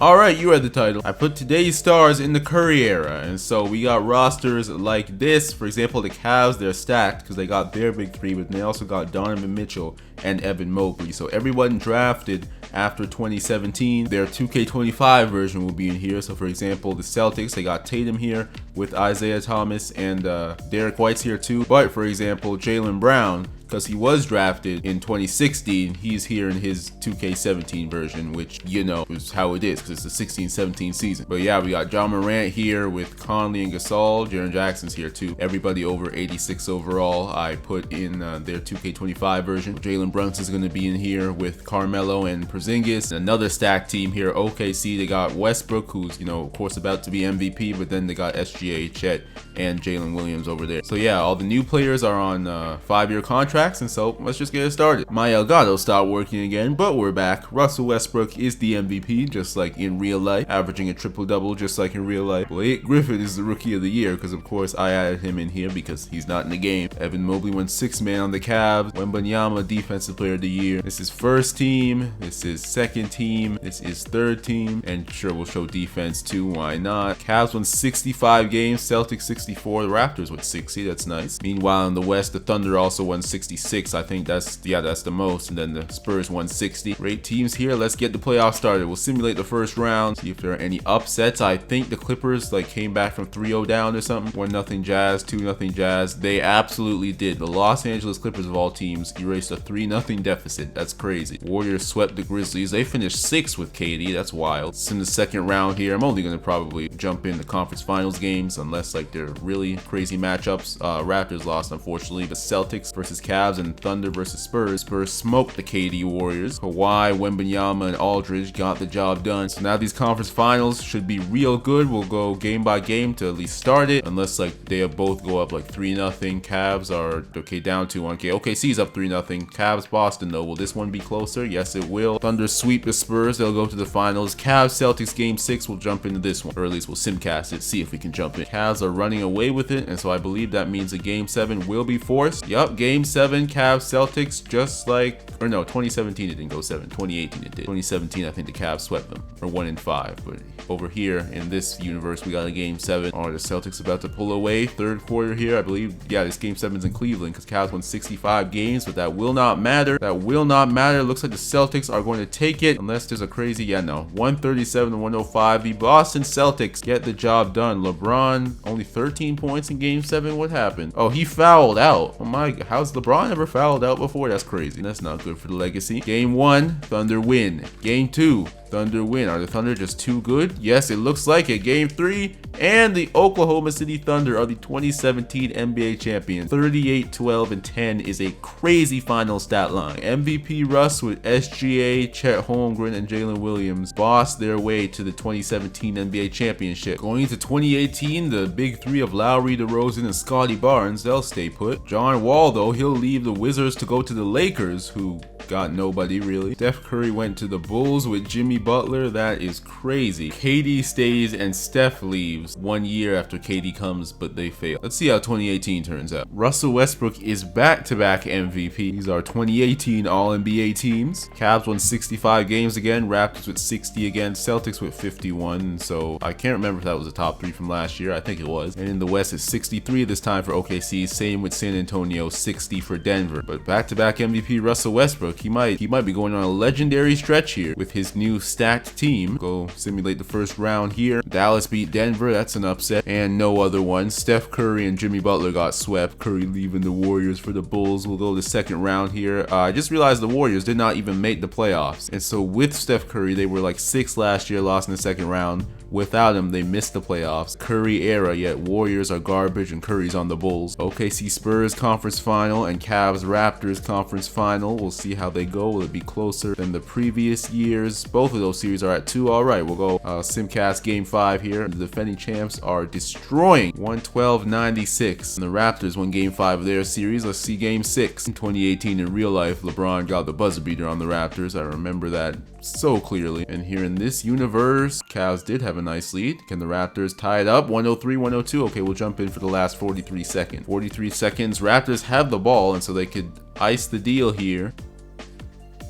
Alright, you read the title. I put today's stars in the Curry era, and so we got rosters like this. For example, the Cavs, they're stacked because they got their big three, but they also got Donovan Mitchell and Evan Mobley. So everyone drafted after 2017, their 2K25 version will be in here. So for example, the Celtics, they got Tatum here with Isaiah Thomas, and Derek White's here too. But for example, Jaylen Brown, because he was drafted in 2016, he's here in his 2K17 version, which, you know, is how it is because it's the 16-17 season. But yeah, we got John Morant here with Conley and Gasol. Jaren Jackson's here too. Everybody over 86 overall, I put in their 2K25 version. Jalen Brunson's going to be in here with Carmelo and Porzingis. Another stacked team here, OKC. They got Westbrook, who's, you know, of course about to be MVP, but then they got SGA, Chet, and Jalen Williams over there. So yeah, all the new players are on 5-year contracts. And so let's just get it started. My Elgato stopped working again, but we're back. Russell Westbrook is the MVP, just like in real life, averaging a triple-double just like in real life. Blake Griffin is the Rookie of the Year because, of course, I added him in here because he's not in the game. Evan Mobley went 6th man on the Cavs. Wembanyama, Defensive Player of the Year. This is first team. This is second team. This is third team. And sure, we'll show defense too. Why not? Cavs won 65 games. Celtics 64. The Raptors with 60. That's nice. Meanwhile, in the West, the Thunder also won 66. I think that's the most. And then the Spurs won 60. Great teams here. Let's get the playoffs started. We'll simulate the first round, see if there are any upsets. I think the Clippers came back from 3-0 down or something. 1-0 Jazz, 2-0 Jazz. They absolutely did. The Los Angeles Clippers of all teams erased a 3-0 deficit. That's crazy. Warriors swept the Grizzlies. They finished 6th with KD. That's wild. It's in the second round here. I'm only going to probably jump in the conference finals games unless they're really crazy matchups. Raptors lost, unfortunately. The Celtics versus Cavs and Thunder versus Spurs. Spurs smoked the KD Warriors. Kawhi, Wembanyama, and Aldridge got the job done. So now these conference finals should be real good. We'll go game by game to at least start it, unless they both go up 3-0. Cavs are down 2-1. OKC's up 3-0. Cavs Boston though. Will this one be closer? Yes, it will. Thunder sweep the Spurs. They'll go to the finals. Cavs Celtics game 6. We'll jump into this one, or at least we'll simcast it, see if we can jump in. Cavs are running away with it, and so I believe that means a game 7 will be forced. Yup, game 7. Cavs Celtics, 2017 it didn't go 7. 2018 it did. 2017 I think the Cavs swept them, or 1-5. But over here in this universe we got a game 7. Are the Celtics about to pull away? Third quarter here, I believe. Yeah, this game 7's in Cleveland because Cavs won 65 games, but that will not matter. That will not matter. Looks like the Celtics are going to take it unless there's a crazy, 137 to 105. The Boston Celtics get the job done. LeBron only 13 points in game 7. What happened? Oh, he fouled out. Oh my God, how's LeBron ever fouled out before? That's crazy. That's not good for the legacy. Game 1, Thunder win. Game 2, Thunder win. Are the Thunder just too good? Yes, it looks like it. Game 3, and the Oklahoma City Thunder are the 2017 NBA champions. 38, 12, and 10 is a crazy final stat line. MVP Russ with SGA, Chet Holmgren, and Jalen Williams bossed their way to the 2017 NBA championship. Going into 2018, the big three of Lowry, DeRozan, and Scotty Barnes, they'll stay put. John Wall, though, he'll leave the Wizards to go to the Lakers, who got nobody really. Steph Curry went to the Bulls with Jimmy Butler. That is crazy. KD stays and Steph leaves 1 year after KD comes, but they fail. Let's see how 2018 turns out. Russell Westbrook is back-to-back MVP. These are 2018 All-NBA teams. Cavs won 65 games again. Raptors with 60 again. Celtics with 51. So I can't remember if that was the top 3 from last year. I think it was. And in the West, it's 63 this time for OKC. Same with San Antonio, 60 for Denver. But back-to-back MVP Russell Westbrook, he might be going on a legendary stretch here with his new stacked team. Go simulate the first round here. Dallas beat Denver. That's an upset. And no other one. Steph Curry and Jimmy Butler got swept. Curry leaving the Warriors for the Bulls. We'll go to the second round here. I just realized the Warriors did not even make the playoffs. And so with Steph Curry, they were 6th last year, lost in the second round. Without him, they missed the playoffs. Curry era, yet Warriors are garbage and Curry's on the Bulls. OKC Spurs conference final and Cavs Raptors conference final. We'll see how they go. Will it be closer than the previous years? Both of those series are at 2. All right, we'll go simcast game 5 here. The defending champs are destroying 112-96. And the Raptors won game 5 of their series. Let's see game 6. In 2018 in real life, LeBron got the buzzer beater on the Raptors. I remember that so clearly. And here in this universe, Cavs did have a nice lead. Can the Raptors tie it up? 103-102. Okay, we'll jump in for the last 43 seconds. 43 seconds. Raptors have the ball, and so they could ice the deal here.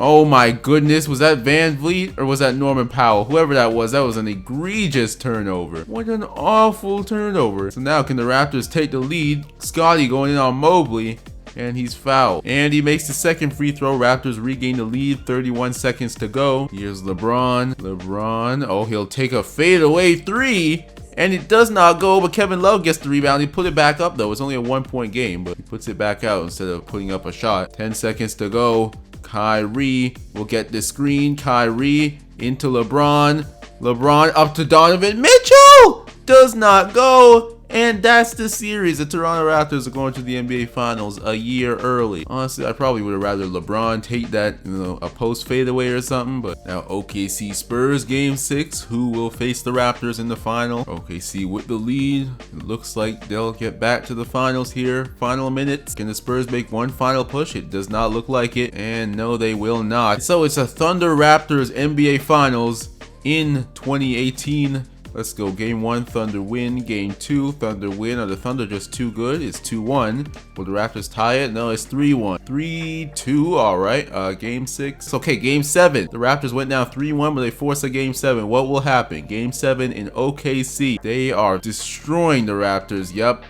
Oh my goodness, was that Van Vliet or was that Norman Powell? Whoever that was an egregious turnover. What an awful turnover. So now can the Raptors take the lead? Scotty going in on Mobley. And he's fouled. And he makes the second free throw. Raptors regain the lead. 31 seconds to go. Here's LeBron. LeBron. Oh, he'll take a fadeaway three. And it does not go, but Kevin Love gets the rebound. He put it back up, though. It's only a 1-point game, but he puts it back out instead of putting up a shot. 10 seconds to go. Kyrie will get the screen. Kyrie into LeBron. LeBron up to Donovan Mitchell. Does not go. And that's the series. The Toronto Raptors are going to the NBA Finals a year early. Honestly, I probably would have rather LeBron take that, a post fadeaway or something. But now OKC Spurs Game 6. Who will face the Raptors in the final? OKC with the lead. It looks like they'll get back to the finals here. Final minutes. Can the Spurs make one final push? It does not look like it. And no, they will not. So it's a Thunder Raptors NBA Finals in 2018. Let's go. Game 1, Thunder win. Game 2, Thunder win. Are the Thunder just too good? It's 2-1. Will the Raptors tie it? No, it's 3-1. 3-2. All right. Game 6. Okay, Game 7. The Raptors went down 3-1, but they forced a Game 7. What will happen? Game 7 in OKC. They are destroying the Raptors. Yup.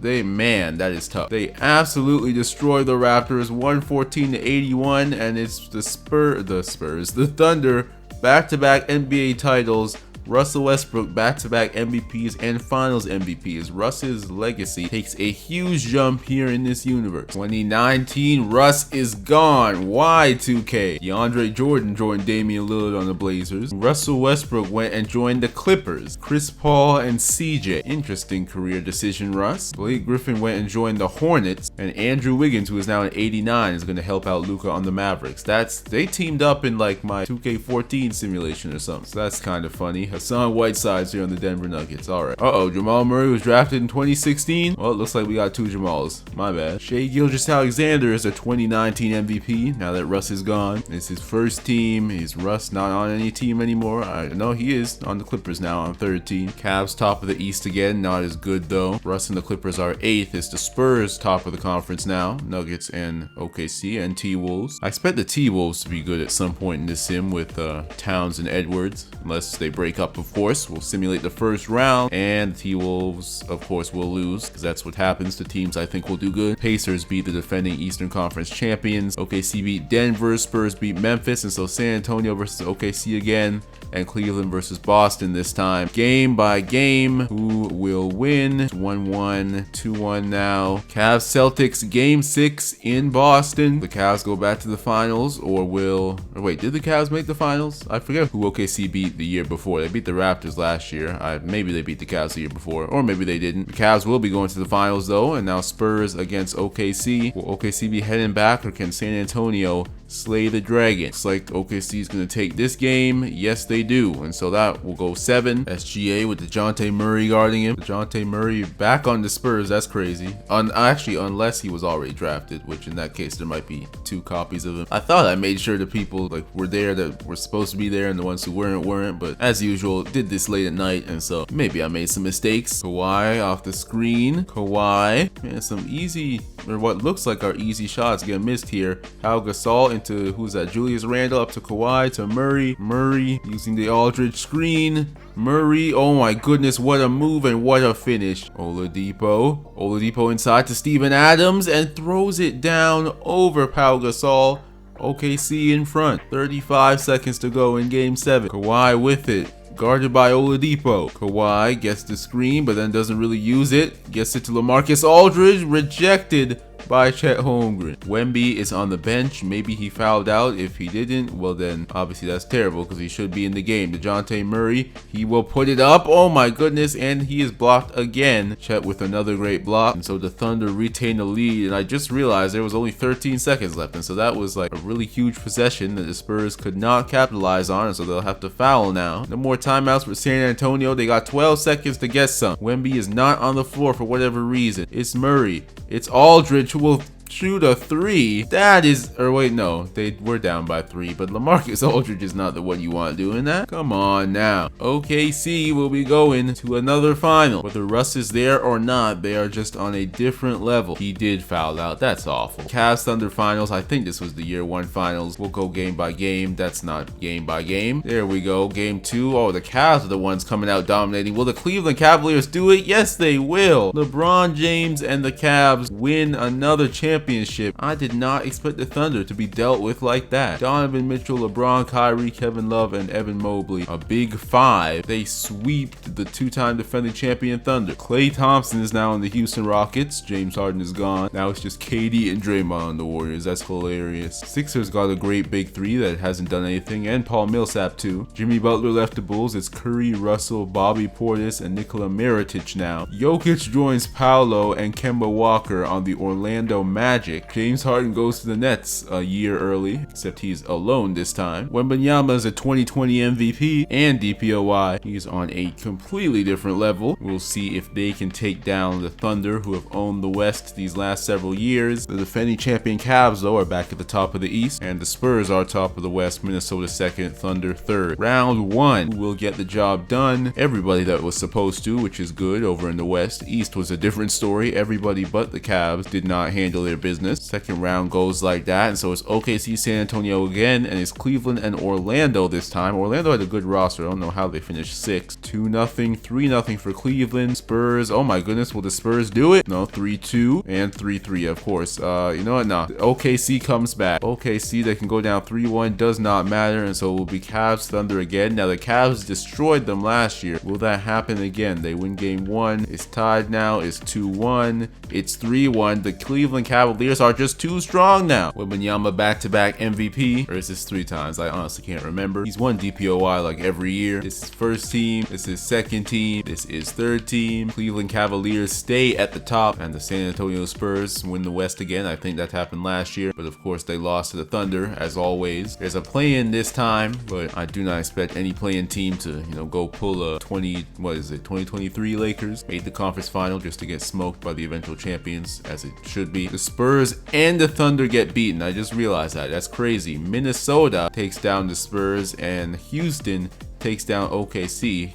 Man, that is tough. They absolutely destroy the Raptors. 114-81, and it's the Thunder back-to-back NBA titles. Russell Westbrook back-to-back MVPs and Finals MVPs. Russ's legacy takes a huge jump here in this universe. 2019, Russ is gone. Why 2K? DeAndre Jordan joined Damian Lillard on the Blazers. Russell Westbrook went and joined the Clippers. Chris Paul and CJ. Interesting career decision, Russ. Blake Griffin went and joined the Hornets. And Andrew Wiggins, who is now in 89, is going to help out Luka on the Mavericks. They teamed up in like my 2K14 simulation or something. So that's kind of funny. Hassan Whiteside's here on the Denver Nuggets. All right. Jamal Murray was drafted in 2016. Well, it looks like we got two Jamals. My bad. Shai Gilgeous-Alexander is a 2019 MVP now that Russ is gone. It's his first team. Is Russ not on any team anymore? No, he is on the Clippers now on third team. Cavs top of the East again. Not as good though. Russ and the Clippers are 8th. It's the Spurs top of the conference now. Nuggets and OKC and T-Wolves. I expect the T-Wolves to be good at some point in this sim with Towns and Edwards, unless they break up, of course. We'll simulate the first round, and the T-Wolves, of course, will lose, because that's what happens to teams I think will do good. Pacers beat the defending Eastern Conference champions. OKC beat Denver. Spurs beat Memphis, and so San Antonio versus OKC again, and Cleveland versus Boston this time. Game by game, who will win? 1-1, 2-1 now. Cavs Celtics Game 6 in Boston. The Cavs go back to the finals, or wait, did the Cavs make the finals? I forget who OKC beat the year before. They beat the Raptors last year. Maybe they beat the Cavs the year before, or maybe they didn't. The Cavs will be going to the finals though, and now Spurs against OKC. Will OKC be heading back, or can San Antonio slay the dragon? It's like OKC is going to take this game. Yes, they do. And so that will go 7. SGA with DeJounte Murray guarding him. DeJounte Murray back on the Spurs. That's crazy. Actually, unless he was already drafted, which in that case, there might be 2 copies of him. I thought I made sure the people were there that were supposed to be there, and the ones who weren't. But as usual, did this late at night, and so maybe I made some mistakes. Kawhi off the screen. Kawhi. Man, some easy, or what looks like our easy shots get missed here. Pau Gasol into, who's that? Julius Randle up to Kawhi to Murray. Murray using the Aldridge screen. Murray, oh my goodness, what a move and what a finish. Oladipo inside to Steven Adams and throws it down over Pau Gasol. OKC in front. 35 seconds to go in Game 7. Kawhi with it. Guarded by Oladipo. Kawhi gets the screen, but then doesn't really use it. Gets it to LaMarcus Aldridge. Rejected by Chet Holmgren. Wemby is on the bench. Maybe he fouled out. If he didn't, well then obviously that's terrible, because he should be in the game. DeJounte Murray, he will put it up. Oh my goodness, and he is blocked again. Chet with another great block, and so the Thunder retain the lead. And I just realized there was only 13 seconds left, and so that was like a really huge possession that the Spurs could not capitalize on, and so they'll have to foul now. No more timeouts for San Antonio. They got 12 seconds to get some. Wemby is not on the floor for whatever reason. It's Murray. It's Aldridge who will shoot a three. That is, or wait, no, they were down by 3, but LaMarcus Aldridge is not the one you want doing that. Come on now. OKC will be going to another final. Whether Russ is there or not, they are just on a different level. He did foul out. That's awful. Cavs Thunder finals. I think this was the year 1 finals. We'll go game by game. That's not game by game. There we go. Game 2. Oh, the Cavs are the ones coming out dominating. Will the Cleveland Cavaliers do it? Yes, they will. LeBron James and the Cavs win another championship. I did not expect the Thunder to be dealt with like that. Donovan Mitchell, LeBron, Kyrie, Kevin Love, and Evan Mobley. A big 5. They sweep the 2-time defending champion Thunder. Klay Thompson is now in the Houston Rockets. James Harden is gone. Now it's just KD and Draymond on the Warriors. That's hilarious. Sixers got a great big 3 that hasn't done anything, and Paul Millsap too. Jimmy Butler left the Bulls. It's Curry, Russell, Bobby Portis, and Nikola Mirotic now. Jokic joins Paolo and Kemba Walker on the Orlando Magic. James Harden goes to the Nets a year early, except he's alone this time. Wembanyama is a 2020 MVP and DPOY. He's on a completely different level. We'll see if they can take down the Thunder, who have owned the West these last several years. The defending champion Cavs, though, are back at the top of the East, and the Spurs are top of the West. Minnesota 2nd, Thunder 3rd. Round 1, who will get the job done? Everybody that was supposed to, which is good. Over in the West. East was a different story. Everybody but the Cavs did not handle their business. Second round goes like that, and so it's OKC, San Antonio again, and it's Cleveland and Orlando this time. Orlando had a good roster. I don't know how they finished 6th. 2-0, 3-0 for Cleveland. Spurs, oh my goodness, will the Spurs do it? No, 3-2 and 3-3, of course. You know what? No. OKC comes back. OKC, they can go down 3-1, does not matter, and so it will be Cavs Thunder again. Now the Cavs destroyed them last year. Will that happen again? They win game 1. It's tied now. It's 2-1. It's 3-1. The Cleveland Cavaliers are just too strong now. Wembanyama back-to-back MVP, or is this 3 times? I honestly can't remember. He's won DPOY like every year. This is first team. This is second team. This is third team. Cleveland Cavaliers stay at the top, and the San Antonio Spurs win the West again. I think that happened last year, but of course they lost to the Thunder as always. There's a play-in this time, but I do not expect any play-in team to, go pull a 2023 Lakers. Made the conference final just to get smoked by the eventual champions, as it should be. The Spurs and the Thunder get beaten. I just realized that. That's crazy. Minnesota takes down the Spurs, and Houston takes down OKC.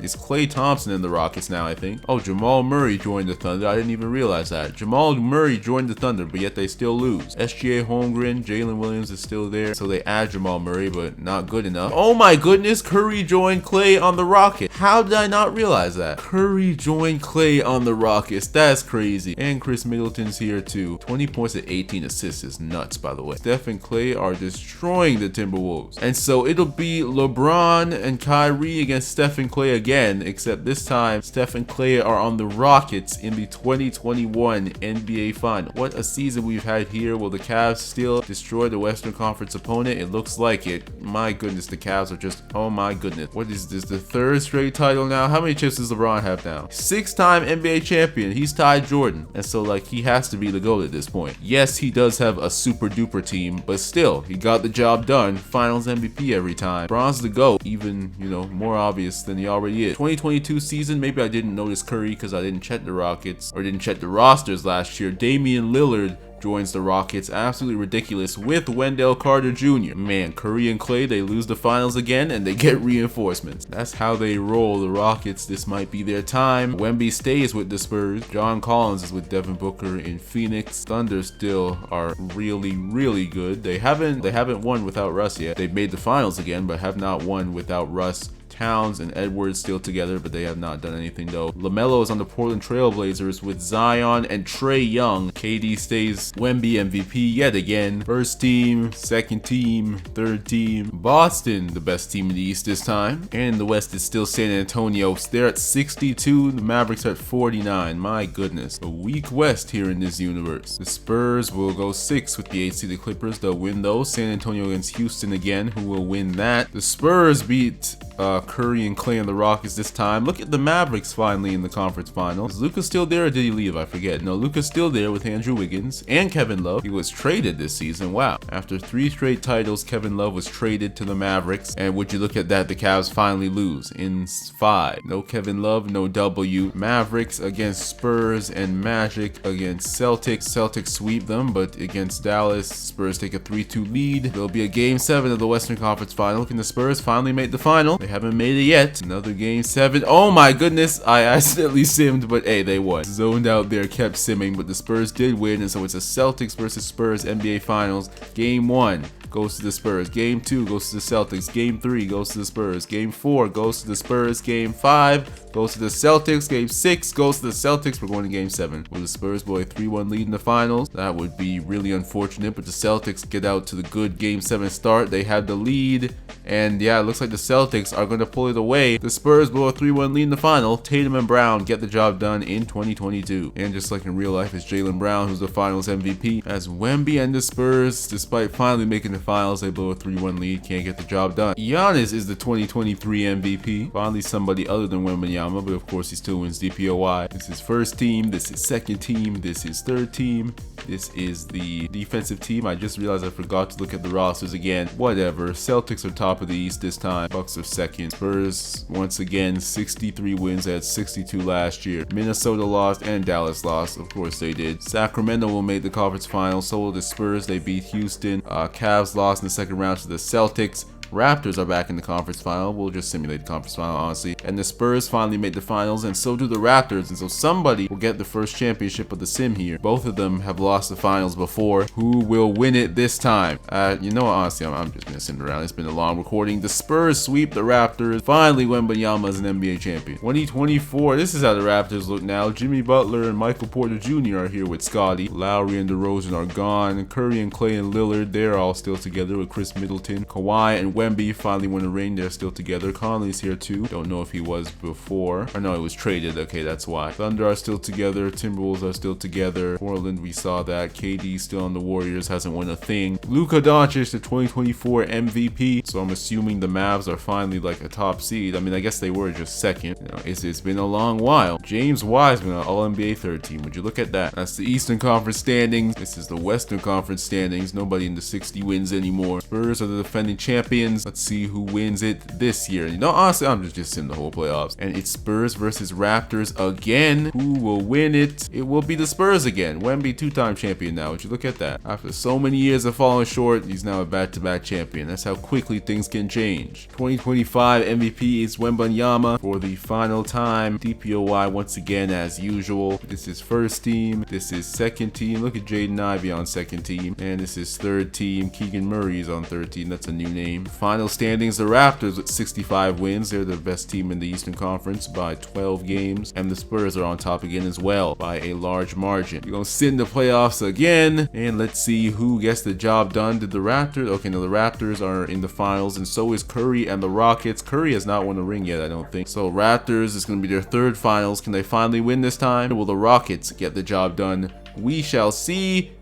Is Klay Thompson in the Rockets now, I think. Oh, Jamal Murray joined the Thunder. I didn't even realize that. Jamal Murray joined the Thunder, but yet they still lose. SGA Holmgren, Jalen Williams is still there, so they add Jamal Murray, but not good enough. Oh my goodness, Curry joined Klay on the Rockets. How did I not realize that? Curry joined Klay on the Rockets. That's crazy. And Chris Middleton's here too. 20 points and 18 assists is nuts, by the way. Steph and Klay are destroying the Timberwolves. And so it'll be LeBron and Kyrie against Steph and Klay again, except this time Steph and Klay are on the Rockets in the 2021 NBA Final. What a season we've had here. Will the Cavs still destroy the Western Conference opponent? It looks like it. My goodness, the Cavs are just, oh my goodness. What is this, the 3rd straight title now? How many chips does LeBron have now? 6-time NBA champion. He's tied Jordan, and so he has to be the GOAT at this point. Yes, he does have a super duper team, but still, he got the job done. Finals MVP every time. LeBron's the GOAT, even more obvious than he already is. 2022 season, maybe I didn't notice Curry because I didn't check the Rockets or didn't check the rosters last year. Damian Lillard joins the Rockets. Absolutely ridiculous with Wendell Carter Jr. Man, Curry and Klay, they lose the finals again and they get reinforcements. That's how they roll. The Rockets, this might be their time. Wemby stays with the Spurs. John Collins is with Devin Booker in Phoenix. Thunder still are really, really good. They haven't won without Russ yet. They've made the finals again, but have not won without Russ. Towns and Edwards still together, but they have not done anything though. LaMelo is on the Portland Trailblazers with Zion and Trae Young. KD stays Wemby MVP yet again. First team, second team, third team. Boston, the best team in the East this time. And in the West is still San Antonio. They're at 62. The Mavericks are at 49. My goodness. A weak West here in this universe. The Spurs will go 6 with the 8-seeded Clippers. They'll win those. San Antonio against Houston again. Who will win that? The Spurs beat Curry and Clay and the Rockets this time. Look at the Mavericks finally in the conference final. Is Luka still there or did he leave? I forget. No, Luka's still there with Andrew Wiggins and Kevin Love. He was traded this season. Wow. After 3 straight titles, Kevin Love was traded to the Mavericks. And would you look at that, the Cavs finally lose in 5. No Kevin Love, no W. Mavericks against Spurs and Magic against Celtics. Celtics sweep them, but against Dallas, Spurs take a 3-2 lead. There'll be a game 7 of the Western Conference Final. Can the Spurs finally make the final? They haven't made it yet. Another game 7. Oh my goodness, I accidentally simmed, but hey, they won. Zoned out there, kept simming, but the Spurs did win, and so it's a Celtics versus Spurs NBA Finals. Game 1 goes to the Spurs. Game 2 goes to the Celtics. Game 3 goes to the Spurs. Game 4 goes to the Spurs. Game 5 goes to the Celtics. Game 6 goes to the Celtics. We're going to Game 7. Will the Spurs blow a 3-1 lead in the finals? That would be really unfortunate, but the Celtics get out to the good Game 7 start. They had the lead, and yeah, it looks like the Celtics are going to pull it away. The Spurs blow a 3-1 lead in the final. Tatum and Brown get the job done in 2022. And just like in real life, it's Jaylen Brown who's the finals MVP. As Wemby and the Spurs, despite finally making the finals, they blow a 3-1 lead, can't get the job done. Giannis is the 2023 MVP. Finally somebody other than Wembanyama, but of course he still wins DPOY. This is first team, this is second team, this is third team, this is the defensive team. I just realized I forgot to look at the rosters again. Whatever. Celtics are top of the East this time. Bucks are second. Spurs, once again, 63 wins. They had 62 last year. Minnesota lost and Dallas lost. Of course they did. Sacramento will make the conference final. So will the Spurs. They beat Houston. Cavs lost in the second round to the Celtics. Raptors are back in the conference final. We'll just simulate the conference final, honestly. And the Spurs finally made the finals, and so do the Raptors. And so somebody will get the first championship of the sim here. Both of them have lost the finals before. Who will win it this time? You know what, honestly, I'm just gonna send it around. It's been a long recording. The Spurs sweep the Raptors. Finally, Wembanyama is an NBA champion. 2024, this is how the Raptors look now. Jimmy Butler and Michael Porter Jr. are here with Scottie. Lowry and DeRozan are gone. Curry and Clay and Lillard, they're all still together with Chris Middleton. Kawhi and Wemby finally won a ring. They're still together. Conley's here too. Don't know if he was before. Or no, he was traded. Okay, that's why. Thunder are still together. Timberwolves are still together. Portland, we saw that. KD still on the Warriors. Hasn't won a thing. Luka Doncic, the 2024 MVP. So I'm assuming the Mavs are finally like a top seed. I mean, I guess they were just second. You know, it's been a long while. James Wiseman, an All-NBA third team. Would you look at that? That's the Eastern Conference standings. This is the Western Conference standings. Nobody in the 60 wins anymore. Spurs are the defending champions. Let's see who wins it this year. You know, honestly, I'm just in the whole playoffs. And it's Spurs versus Raptors again. Who will win it? It will be the Spurs again. Wemby, 2-time champion now. Would you look at that? After so many years of falling short, he's now a back-to-back champion. That's how quickly things can change. 2025 MVP is Wembanyama for the final time. DPOY once again as usual. This is first team. This is second team. Look at Jaden Ivey on second team. And this is third team. Keegan Murray is on third team. That's a new name. Final standings, the Raptors with 65 wins. They're the best team in the Eastern Conference by 12 games. And the Spurs are on top again as well by a large margin. We're going to sit in the playoffs again. And let's see who gets the job done. Did the Raptors? Okay, no, the Raptors are in the finals. And so is Curry and the Rockets. Curry has not won a ring yet, I don't think. So Raptors is going to be their third finals. Can they finally win this time? Will the Rockets get the job done? We shall see.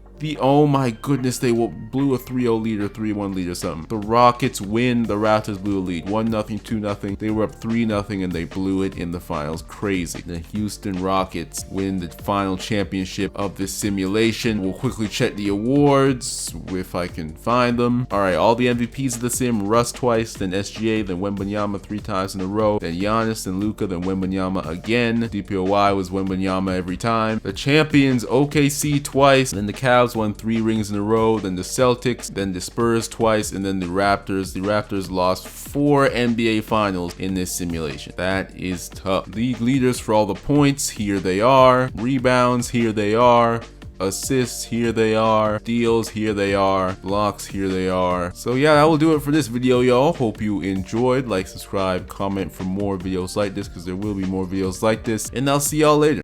Oh my goodness, they blew a 3-0 lead or 3-1 lead or something. The Rockets win, the Raptors blew a lead. 1-0, 2-0. They were up 3-0 and they blew it in the finals. Crazy. The Houston Rockets win the final championship of this simulation. We'll quickly check the awards if I can find them. Alright, all the MVPs of the sim, Russ twice, then SGA, then Wembanyama 3 times in a row, then Giannis, then Luka, then Wembanyama again. DPOY was Wembanyama every time. The champions, OKC twice, then the Cavs won 3 rings in a row, then the Celtics, then the Spurs twice, and then the Raptors. The Raptors lost 4 NBA finals in this simulation. That is tough. League leaders for all the points, here they are. Rebounds, here they are. Assists, here they are. Steals, here they are. Blocks, here they are. So yeah, that will do it for this video, y'all. Hope you enjoyed. Like, subscribe, comment for more videos like this, because there will be more videos like this, and I'll see y'all later.